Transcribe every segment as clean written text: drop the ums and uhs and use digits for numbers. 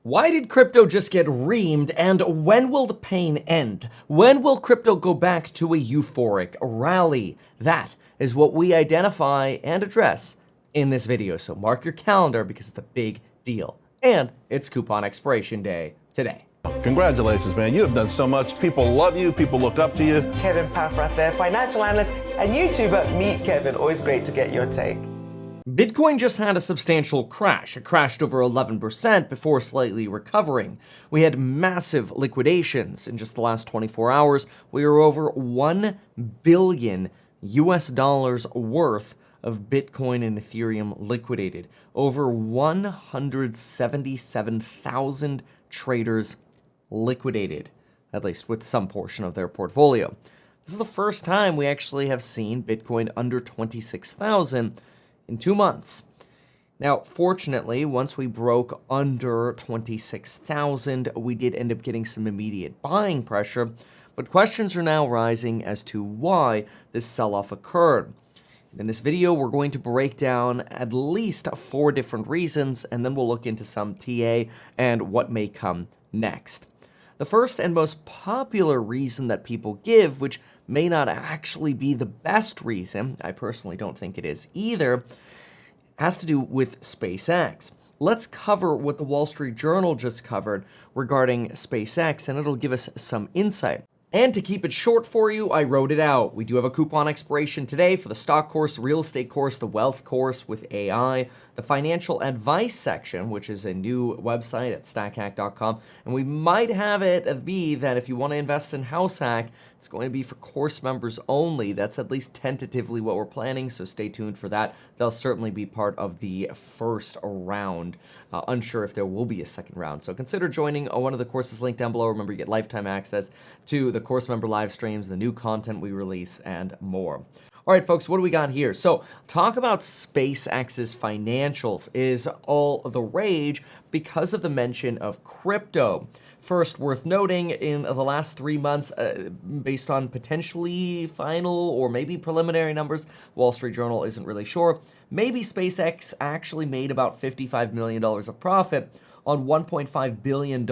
Why did crypto just get reamed, and when will the pain end? When will crypto go back to a euphoric rally? That is what we identify and address in this video, so mark your calendar because it's a big deal. And it's coupon expiration day today. Congratulations, man. You have done so much. People love you. People look up to you. Kevin Paffrath there, financial analyst and YouTuber. Meet Kevin. Always great to get your take. Bitcoin just had a substantial crash. It crashed over 11% before slightly recovering. We had massive liquidations. In just the last 24 hours, we were over $1 billion worth of Bitcoin and Ethereum liquidated. Over 177,000 traders liquidated, at least with some portion of their portfolio. This is the first time we actually have seen Bitcoin under 26,000 in 2 months. Now, fortunately, once we broke under 26,000, we did end up getting some immediate buying pressure, but questions are now rising as to why this sell-off occurred. In this video, we're going to break down at least 4 different reasons, and then we'll look into some TA and what may come next. The first and most popular reason that people give, which may not actually be the best reason, I personally don't think it is either, has to do with SpaceX. Let's cover what the Wall Street Journal just covered regarding SpaceX, and it'll give us some insight. And to keep it short for you, I wrote it out. We do have a coupon expiration today for the stock course, the real estate course, the wealth course with AI, the financial advice section, which is a new website at stackhack.com. And we might have it be that if you want to invest in House Hack, it's going to be for course members only. That's at least tentatively what we're planning, so stay tuned for that. They'll certainly be part of the first round. Unsure if there will be a second round. So consider joining one of the courses linked down below. Remember, you get lifetime access to the course member live streams, the new content we release, and more. All right, folks, what do we got here? So talk about SpaceX's financials is all the rage because of the mention of crypto. First, worth noting, in the last 3 months, based on potentially final or maybe preliminary numbers, Wall Street Journal isn't really sure, maybe SpaceX actually made about $55 million of profit on $1.5 billion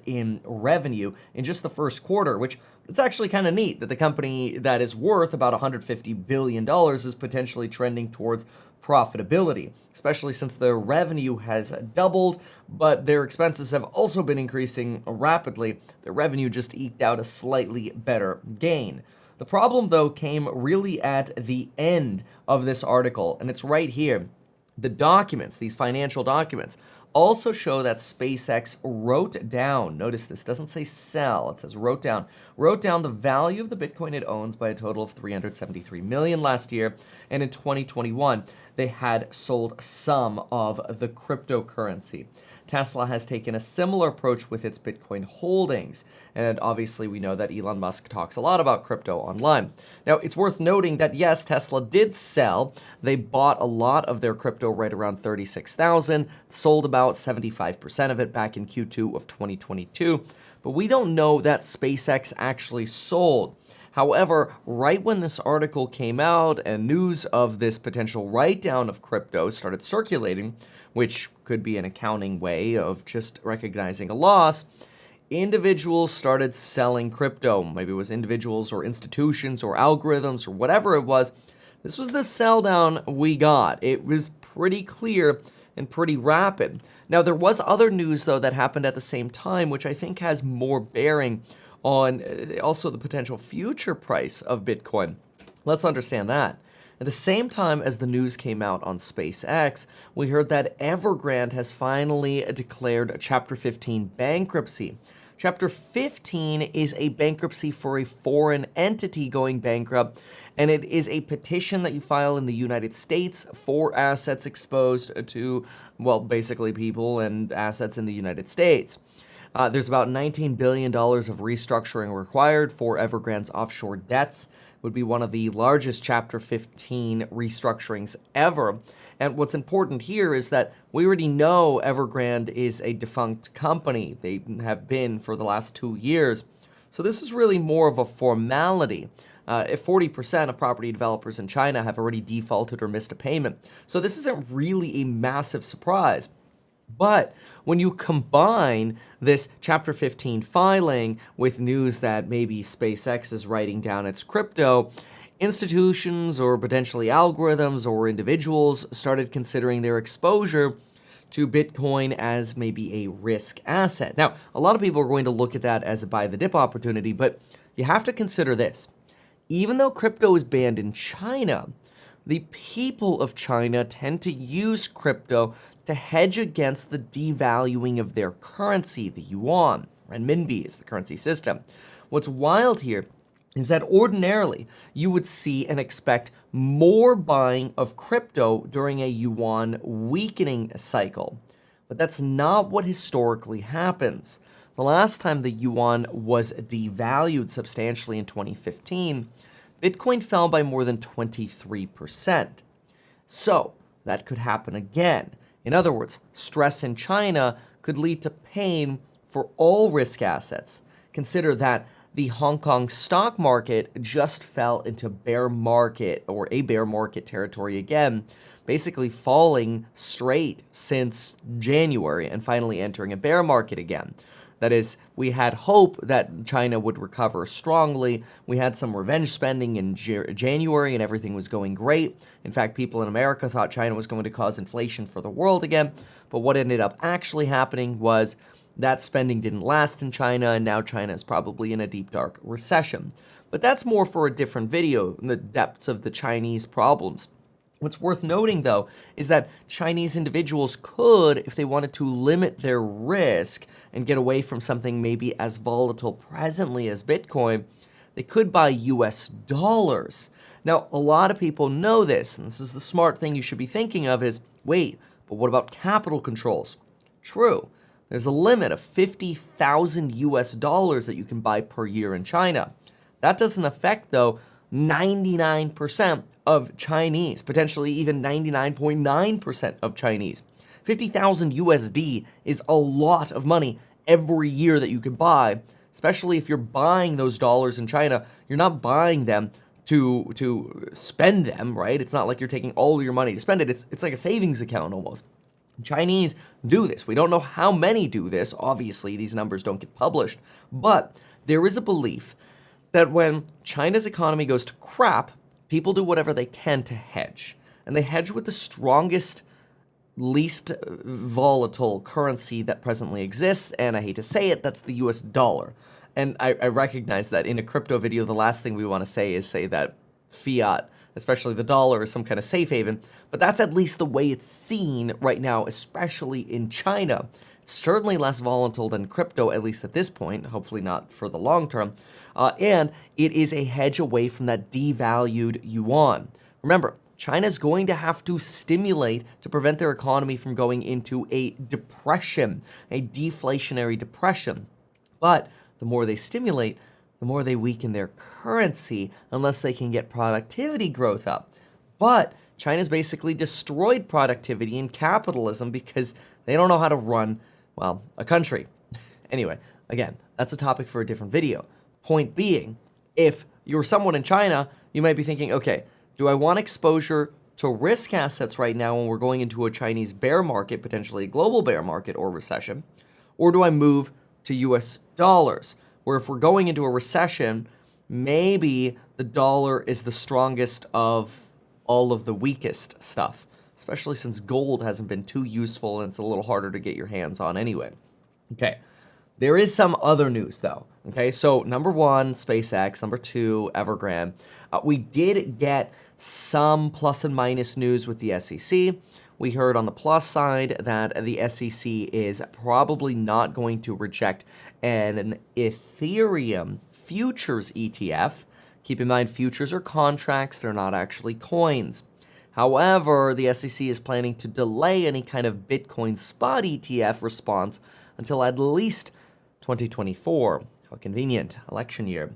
in revenue in just the first quarter, which it's actually kind of neat that the company that is worth about $150 billion is potentially trending towards profitability, especially since their revenue has doubled, but their expenses have also been increasing rapidly. Their revenue just eked out a slightly better gain. The problem, though, came really at the end of this article, and it's right here. The documents, these financial documents, also show that SpaceX wrote down, notice this doesn't say sell, it says wrote down the value of the Bitcoin it owns by a total of 373 million last year, and in 2021, they had sold some of the cryptocurrency. Tesla has taken a similar approach with its Bitcoin holdings, and obviously we know that Elon Musk talks a lot about crypto online. Now, it's worth noting that yes, Tesla did sell. They bought a lot of their crypto right around 36,000, sold about 75% of it back in Q2 of 2022, but we don't know that SpaceX actually sold. However, right when this article came out and news of this potential write-down of crypto started circulating, which could be an accounting way of just recognizing a loss, individuals started selling crypto. Maybe it was individuals or institutions or algorithms or whatever it was. This was the sell down we got. It was pretty clear and pretty rapid. Now, there was other news, though, that happened at the same time, which I think has more bearing on also the potential future price of Bitcoin. Let's understand that. At the same time as the news came out on SpaceX, we heard that Evergrande has finally declared Chapter 15 bankruptcy. Chapter 15 is a bankruptcy for a foreign entity going bankrupt, and it is a petition that you file in the United States for assets exposed to, well, basically people and assets in the United States. There's about $19 billion of restructuring required for Evergrande's offshore debts. It would be one of the largest Chapter 15 restructurings ever. And what's important here is that we already know Evergrande is a defunct company. They have been for the last 2 years. So this is really more of a formality. If 40% of property developers in China have already defaulted or missed a payment. So this isn't really a massive surprise. But when you combine this Chapter 15 filing with news that maybe SpaceX is writing down its crypto, institutions or potentially algorithms or individuals started considering their exposure to Bitcoin as maybe a risk asset. Now, a lot of people are going to look at that as a buy the dip opportunity, but you have to consider this. Even though crypto is banned in China, the people of China tend to use crypto to hedge against the devaluing of their currency, the yuan. Renminbi is the currency system. What's wild here is that ordinarily you would see and expect more buying of crypto during a yuan weakening cycle. But that's not what historically happens. The last time the yuan was devalued substantially in 2015, Bitcoin fell by more than 23%. So that could happen again. In other words, stress in China could lead to pain for all risk assets. Consider that the Hong Kong stock market just fell into bear market or a bear market territory again, basically falling straight since January and finally entering a bear market again. That is, we had hope that China would recover strongly. We had some revenge spending in January and everything was going great. In fact, people in America thought China was going to cause inflation for the world again. But what ended up actually happening was that spending didn't last in China, and now China is probably in a deep, dark recession. But that's more for a different video, in the depths of the Chinese problems. What's worth noting, though, is that Chinese individuals could, if they wanted to limit their risk and get away from something maybe as volatile presently as Bitcoin, they could buy US dollars. Now, a lot of people know this, and this is the smart thing you should be thinking of is, wait, but what about capital controls? True. There's a limit of 50,000 US dollars that you can buy per year in China. That doesn't affect, though, 99% of Chinese, potentially even 99.9% of Chinese. 50,000 USD is a lot of money every year that you can buy, especially if you're buying those dollars in China. You're not buying them to spend them, right? It's not like you're taking all of your money to spend it. It's like a savings account almost. Chinese do this. We don't know how many do this. Obviously, these numbers don't get published. But there is a belief that when China's economy goes to crap, people do whatever they can to hedge. And they hedge with the strongest, least volatile currency that presently exists. And I hate to say it, that's the US dollar. And I recognize that in a crypto video, the last thing we want to say is say that fiat, especially the dollar, is some kind of safe haven. But that's at least the way it's seen right now, especially in China. It's certainly less volatile than crypto, at least at this point, hopefully not for the long term. And it is a hedge away from that devalued yuan. Remember, China's going to have to stimulate to prevent their economy from going into a depression, a deflationary depression. But the more they stimulate, the more they weaken their currency unless they can get productivity growth up. But China's basically destroyed productivity and capitalism because they don't know how to run, well, a country. Anyway, again, that's a topic for a different video. Point being, if you're someone in China, you might be thinking, okay, do I want exposure to risk assets right now when we're going into a Chinese bear market, potentially a global bear market or recession? Or do I move to US dollars, where if we're going into a recession, maybe the dollar is the strongest of all of the weakest stuff, especially since gold hasn't been too useful and it's a little harder to get your hands on anyway. Okay, there is some other news though. Okay, so number one, SpaceX. Number two, Evergrande. We did get some plus and minus news with the SEC. We heard on the plus side that the SEC is probably not going to reject an Ethereum futures ETF. Keep in mind, futures are contracts, they're not actually coins. However, the SEC is planning to delay any kind of Bitcoin spot ETF response until at least 2024. How convenient, election year.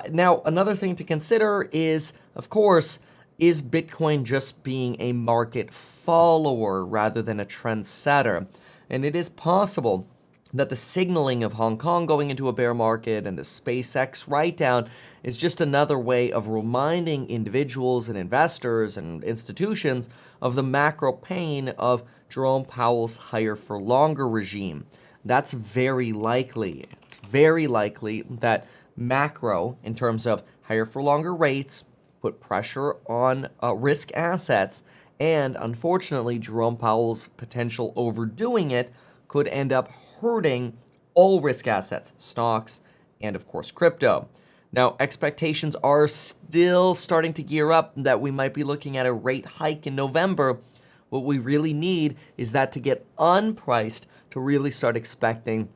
Now, another thing to consider is, of course, is Bitcoin just being a market follower rather than a trendsetter? And it is possible that the signaling of Hong Kong going into a bear market and the SpaceX write-down is just another way of reminding individuals and investors and institutions of the macro pain of Jerome Powell's higher for longer regime. That's very likely. It's very likely that macro, in terms of higher for longer rates, put pressure on risk assets, and unfortunately, Jerome Powell's potential overdoing it could end up hurting all risk assets, stocks, and of course, crypto. Now, expectations are still starting to gear up that we might be looking at a rate hike in November. What we really need is that to get unpriced to really start expecting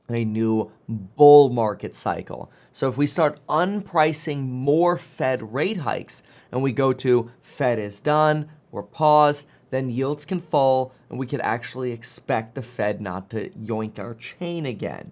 a new bull market cycle. So if we start unpricing more Fed rate hikes and we go to Fed is done or pause, then yields can fall and we could actually expect the Fed not to yoink our chain again.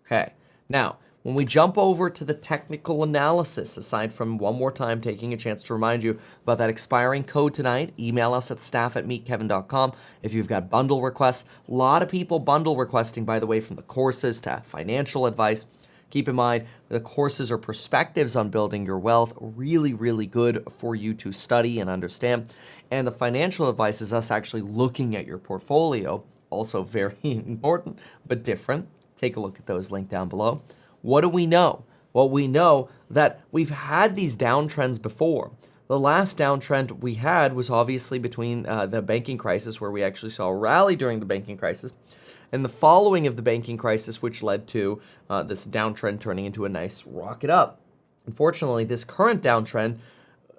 Okay, now when we jump over to the technical analysis, aside from one more time taking a chance to remind you about that expiring code tonight, email us at staff@meetkevin.com if you've got bundle requests. A lot of people bundle requesting, by the way, from the courses to financial advice. Keep in mind, the courses are perspectives on building your wealth, really, really good for you to study and understand. And the financial advice is us actually looking at your portfolio, also very important, but different. Take a look at those linked down below. What do we know? Well, we know that we've had these downtrends before. The last downtrend we had was obviously between the banking crisis, where we actually saw a rally during the banking crisis, and the following of the banking crisis, which led to this downtrend turning into a nice rocket up. Unfortunately, this current downtrend,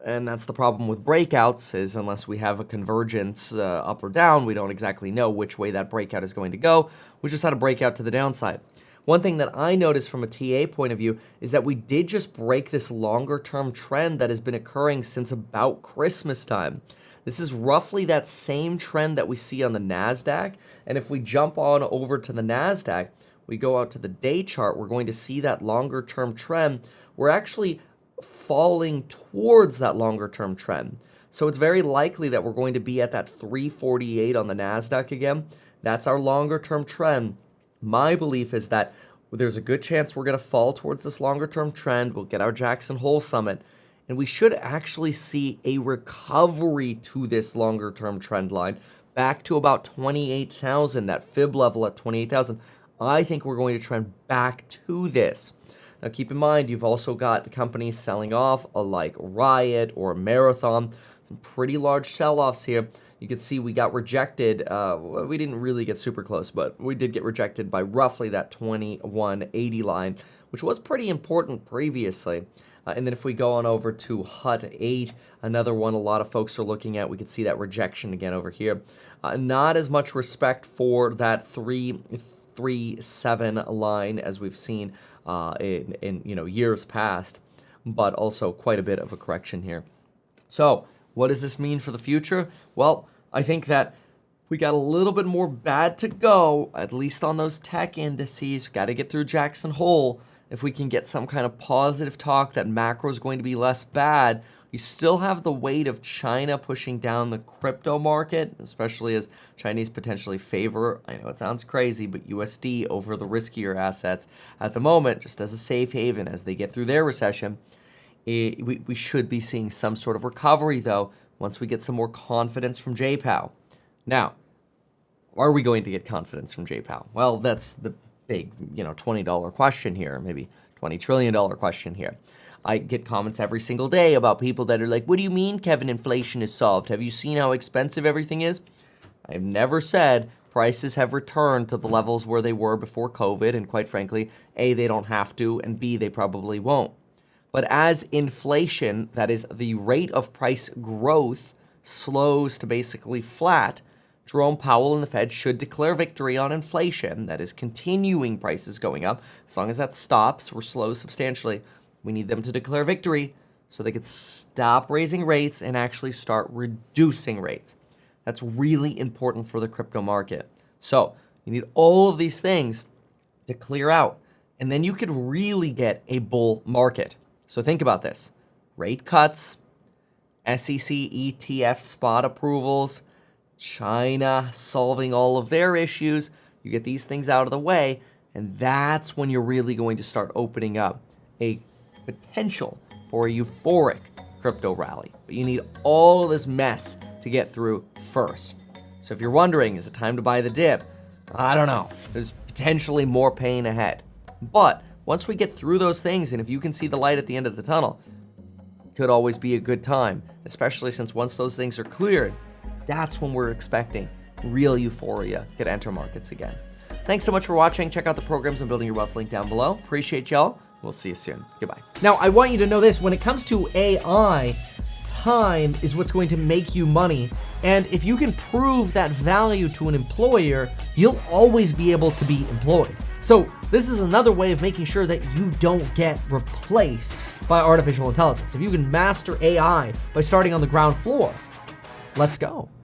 and that's the problem with breakouts, is unless we have a convergence up or down, we don't exactly know which way that breakout is going to go. We just had a breakout to the downside. One thing that I noticed from a TA point of view is that we did just break this longer-term trend that has been occurring since about Christmas time. This is roughly that same trend that we see on the NASDAQ, and if we jump on over to the NASDAQ, we go out to the day chart, we're going to see that longer-term trend. We're actually falling towards that longer-term trend. So it's very likely that we're going to be at that 348 on the NASDAQ again. That's our longer-term trend. My belief is that there's a good chance we're going to fall towards this longer-term trend. We'll get our Jackson Hole summit, and we should actually see a recovery to this longer-term trend line back to about 28,000, that fib level at 28,000. I think we're going to trend back to this. Now, keep in mind, you've also got companies selling off, like Riot or Marathon, some pretty large sell-offs here. You can see we got rejected. We didn't really get super close, but we did get rejected by roughly that 2180 line, which was pretty important previously. And then if we go on over to HUT 8, another one a lot of folks are looking at, we can see that rejection again over here. Not as much respect for that 337 line as we've seen in years past, but also quite a bit of a correction here. So what does this mean for the future? Well, I think that we got a little bit more bad to go, at least on those tech indices. Got to get through Jackson Hole. If we can get some kind of positive talk that macro is going to be less bad, you still have the weight of China pushing down the crypto market, especially as Chinese potentially favor, I know it sounds crazy, but USD over the riskier assets at the moment, just as a safe haven as they get through their recession. We should be seeing some sort of recovery, though, once we get some more confidence from J-Pow. Now, are we going to get confidence from J-Pow? Well, that's the big, $20 question here, maybe $20 trillion question here. I get comments every single day about people that are like, what do you mean, Kevin, inflation is solved? Have you seen how expensive everything is? I've never said prices have returned to the levels where they were before COVID, and quite frankly, A, they don't have to, and B, they probably won't. But as inflation, that is the rate of price growth, slows to basically flat, Jerome Powell and the Fed should declare victory on inflation, that is continuing prices going up. As long as that stops or slows substantially, we need them to declare victory so they could stop raising rates and actually start reducing rates. That's really important for the crypto market. So you need all of these things to clear out, and then you could really get a bull market. So think about this. Rate cuts, SEC ETF spot approvals, China solving all of their issues, You get these things out of the way, and that's when you're really going to start opening up a potential for a euphoric crypto rally. But you need all of this mess to get through first. So if you're wondering, is it time to buy the dip? I don't know. There's potentially more pain ahead. But once we get through those things, and if you can see the light at the end of the tunnel, it could always be a good time, especially since once those things are cleared, that's when we're expecting real euphoria could enter markets again. Thanks so much for watching. Check out the programs on Building Your Wealth link down below. Appreciate y'all. We'll see you soon. Goodbye. Now, I want you to know this. When it comes to AI, time is what's going to make you money. And if you can prove that value to an employer, you'll always be able to be employed. So this is another way of making sure that you don't get replaced by artificial intelligence. If you can master AI by starting on the ground floor, let's go.